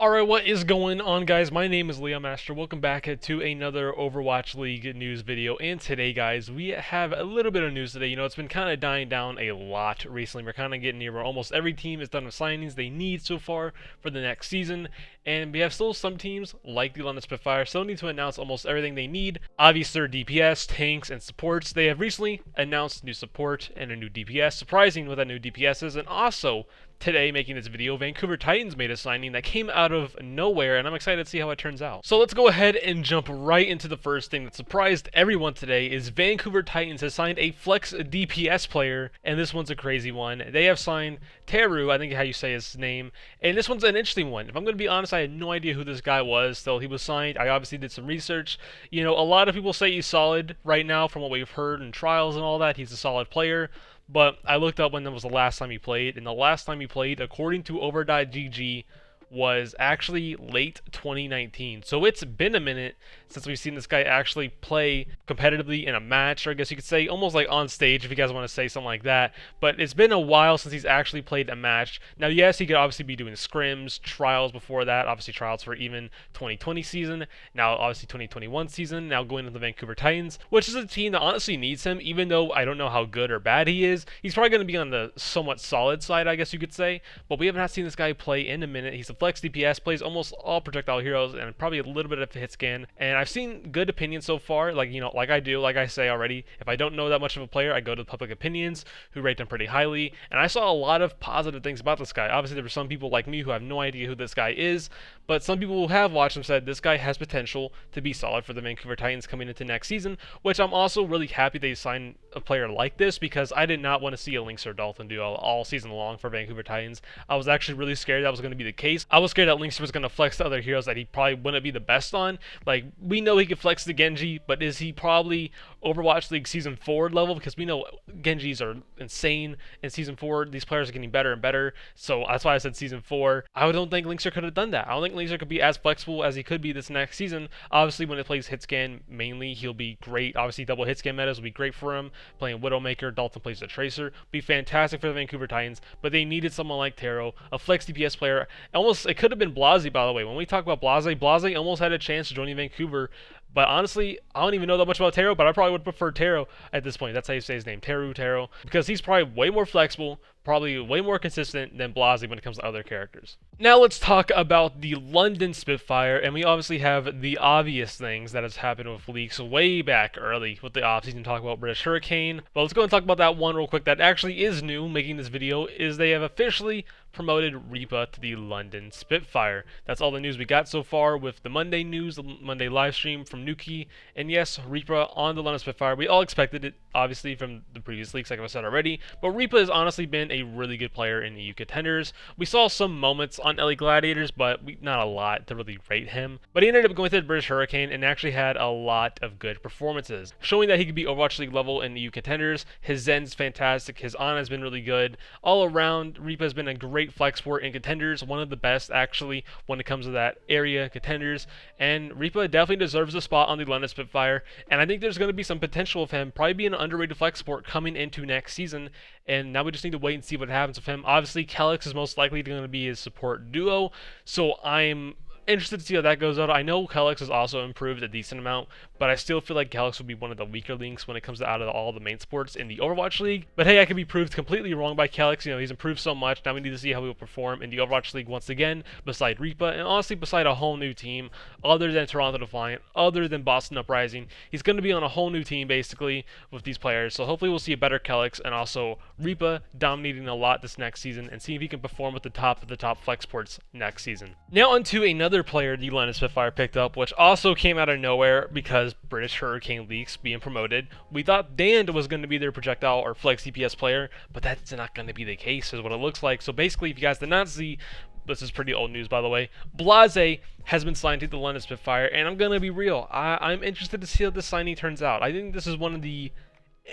Alright, what is going on, guys? My name is Leon Master. Welcome back to another Overwatch League news video. And today, guys, we have a little bit of news today. You know, it's been kind of dying down a lot recently. We're kind of getting near where almost every team is done with signings they need so far for the next season. And we have still some teams, like the London Spitfire, still need to announce almost everything they need. Obviously, their DPS, tanks, and supports. They have recently announced new support and a new DPS. Surprising what that new DPS is. And also, today, making this video, Vancouver Titans made a signing that came out of nowhere, and I'm excited to see how it turns out. So let's go ahead and jump right into the first thing that surprised everyone today is Vancouver Titans has signed a flex DPS player, and this one's a crazy one. They have signed Teru, I think how you say his name, and this one's an interesting one. If I'm going to be honest, I had no idea who this guy was till he was signed. I obviously did some research. You know, a lot of people say he's solid right now from what we've heard in trials and all that. He's a solid player. But I looked up when that was the last time he played, and the last time he played, according to Over.gg, was actually late 2019. So it's been a minute since we've seen this guy actually play competitively in a match, or I guess you could say almost like on stage if you guys want to say something like that. But it's been a while since he's actually played a match. Now, yes, he could obviously be doing scrims, trials before that, obviously trials for even 2020 season, now obviously 2021 season, now going to the Vancouver Titans, which is a team that honestly needs him, even though I don't know how good or bad he is. He's probably going to be on the somewhat solid side, I guess you could say, but we have not seen this guy play in a minute. He's a flex DPS, plays almost all projectile heroes and probably a little bit of hit scan, and I've seen good opinions so far, like, you know, like I say already, if I don't know that much of a player, I go to the public opinions who rate them pretty highly, and I saw a lot of positive things about this guy. Obviously there were some people like me who have no idea who this guy is, but some people who have watched him said this guy has potential to be solid for the Vancouver Titans coming into next season, which I'm also really happy they signed a player like this, because I did not want to see a Nyxl Dolphin duo all season long for Vancouver Titans. I was actually really scared that was going to be the case. I was scared that Nyxl was going to flex to other heroes that he probably wouldn't be the best on. Like, we know he could flex to Genji, but is he probably Overwatch League Season 4 level? Because we know Genjis are insane in Season 4. These players are getting better and better, so that's why I said Season 4. I don't think Nyxl could have done that. I don't think Nyxl could be as flexible as he could be this next season. Obviously, when it plays hit scan mainly, he'll be great. Obviously, double hit scan metas will be great for him. Playing Widowmaker, Dalton plays the Tracer, be fantastic for the Vancouver Titans, but they needed someone like Teru, a flex DPS player. Almost, it could have been Blase, by the way. When we talk about Blase, Blase almost had a chance to join Vancouver, but honestly, I don't even know that much about Teru, but I probably would prefer Teru at this point. That's how you say his name, Teru, because he's probably way more flexible, probably way more consistent than Blase when it comes to other characters. Now let's talk about the London Spitfire, and we obviously have the obvious things that has happened with leaks way back early with the offseason, talk about British Hurricane. But let's go and talk about that one real quick that actually is new making this video, is they have officially promoted Ripa to the London Spitfire. That's all the news we got so far with the Monday news, the Monday live stream from Nuki, and yes, Ripa on the London Spitfire. We all expected it, obviously, from the previous leaks, like I said already, but Ripa has honestly been a really good player in the EU contenders. We saw some moments on LA Gladiators, but not a lot to really rate him. But he ended up going through the British Hurricane and actually had a lot of good performances, showing that he could be Overwatch League level in the EU contenders. His Zen's fantastic, his Ana has been really good. All around, Ripa has been a great flex sport in contenders, one of the best actually when it comes to that area, contenders, and Ripa definitely deserves a spot on the London Spitfire, and I think there's going to be some potential of him probably being an underrated flex sport coming into next season, and now we just need to wait and see what happens with him. Obviously, Calyx is most likely going to be his support duo, so I'm interested to see how that goes out. I know Calyx has also improved a decent amount, but I still feel like Calyx will be one of the weaker links when it comes to out of all the main sports in the Overwatch League. But hey, I could be proved completely wrong by Calyx. You know, he's improved so much. Now we need to see how he will perform in the Overwatch League once again, beside Ripa, and honestly beside a whole new team, other than Toronto Defiant, other than Boston Uprising. He's going to be on a whole new team, basically, with these players. So hopefully we'll see a better Calyx, and also Ripa dominating a lot this next season, and see if he can perform with the top of the top flex sports next season. Now onto another player the London Spitfire picked up, which also came out of nowhere because British Hurricane leaks being promoted. We thought Dan was going to be their projectile or flex DPS player, but that's not going to be the case, is what it looks like. So basically, if you guys did not see, this is pretty old news, by the way, Blase has been signed to the London Spitfire, and I'm going to be real, I'm interested to see how this signing turns out. I think this is one of the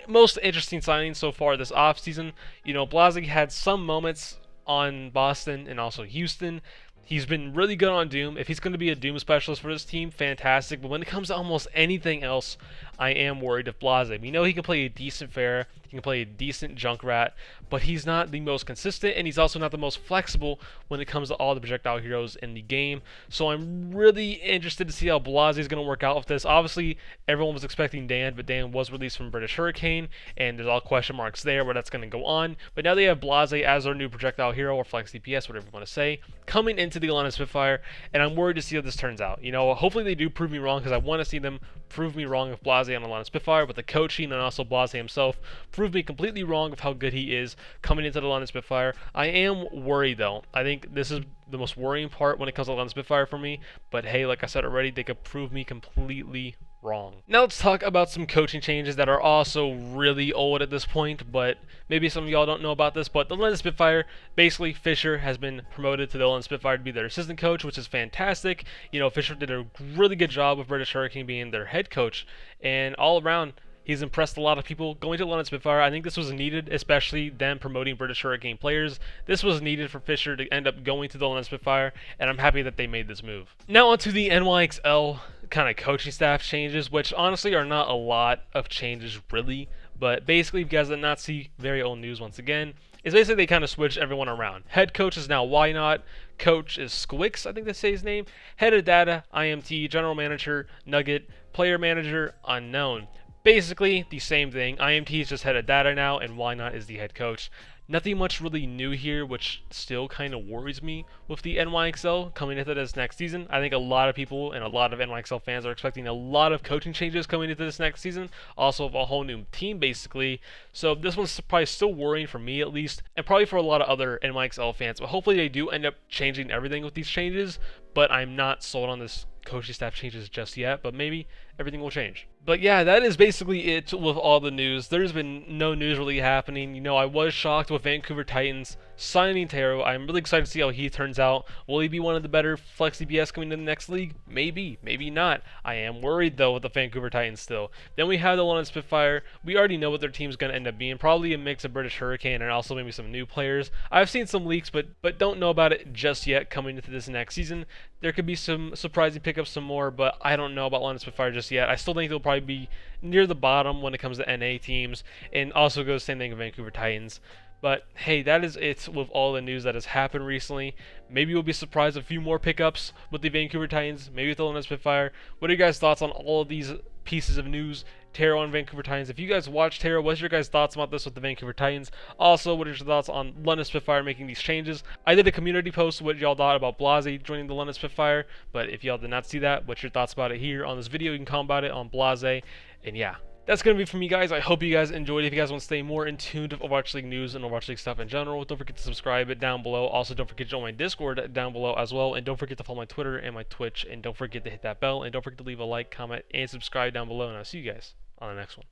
most interesting signings so far this offseason. You know, Blase had some moments on Boston and also Houston. He's been really good on Doom. If he's going to be a Doom specialist for this team, fantastic. But when it comes to almost anything else, I am worried of Blase. We know he can play a decent Pharah, he can play a decent Junkrat, but he's not the most consistent, and he's also not the most flexible when it comes to all the projectile heroes in the game. So I'm really interested to see how Blase is going to work out with this. Obviously, everyone was expecting Dan, but Dan was released from British Hurricane, and there's all question marks there where that's going to go on. But now they have Blase as their new projectile hero, or flex DPS, whatever you want to say, coming into the London Spitfire, and I'm worried to see how this turns out. You know, hopefully they do prove me wrong, because I want to see them prove me wrong with Blase on the London Spitfire, but the coaching and also Blase himself proved me completely wrong of how good he is coming into the London Spitfire. I am worried though. I think this is the most worrying part when it comes to London Spitfire for me, but hey, like I said already, they could prove me completely wrong. Now let's talk about some coaching changes that are also really old at this point, but maybe some of y'all don't know about this, but the London Spitfire, basically Fischer has been promoted to the London Spitfire to be their assistant coach, which is fantastic. You know, Fischer did a really good job with British Hurricane being their head coach, and all around, he's impressed a lot of people going to London Spitfire. I think this was needed, especially them promoting British Hurricane players. This was needed for Fischer to end up going to the London Spitfire, and I'm happy that they made this move. Now onto the Nyxl kind of coaching staff changes, which honestly are not a lot of changes really, but basically, if you guys did not see, very old news once again, is basically they kind of switched everyone around. Head coach is now Why Not, coach is Squix, I think they say his name, head of data, IMT, general manager, Nugget, player manager, unknown. Basically the same thing. IMT is just head of data now, and Why Not is the head coach. Nothing much really new here, which still kind of worries me with the Nyxl coming into this next season. I think a lot of people and a lot of Nyxl fans are expecting a lot of coaching changes coming into this next season, also of a whole new team basically. So this one's probably still worrying for me at least, and probably for a lot of other Nyxl fans. But hopefully they do end up changing everything with these changes, but I'm not sold on this coaching staff changes just yet, but maybe everything will change. But yeah, that is basically it with all the news. There's been no news really happening. You know, I was shocked with Vancouver Titans signing Teru. I'm really excited to see how he turns out. Will he be one of the better flex DPS coming to the next league? Maybe, maybe not. I am worried though with the Vancouver Titans still. Then we have the London Spitfire. We already know what their team's going to end up being. Probably a mix of British Hurricane and also maybe some new players. I've seen some leaks, but don't know about it just yet coming into this next season. There could be some surprising pickups, some more, but I don't know about London Spitfire just yet. I still think they'll probably be near the bottom when it comes to NA teams, and also goes the same thing with Vancouver Titans. But hey, that is it with all the news that has happened recently. Maybe you'll be surprised a few more pickups with the Vancouver Titans, maybe with the London Spitfire. What are your guys' thoughts on all of these pieces of news? Teru and Vancouver Titans. If you guys watch Teru, what's your guys' thoughts about this with the Vancouver Titans? Also, what are your thoughts on London Spitfire making these changes? I did a community post what y'all thought about Blase joining the London Spitfire, but if y'all did not see that, what's your thoughts about it here on this video? You can comment about it on Blase, and yeah. That's going to be for me, guys. I hope you guys enjoyed. If you guys want to stay more in tune with Overwatch League news and Overwatch League stuff in general, don't forget to subscribe down below. Also, don't forget to join my Discord down below as well. And don't forget to follow my Twitter and my Twitch. And don't forget to hit that bell. And don't forget to leave a like, comment, and subscribe down below. And I'll see you guys on the next one.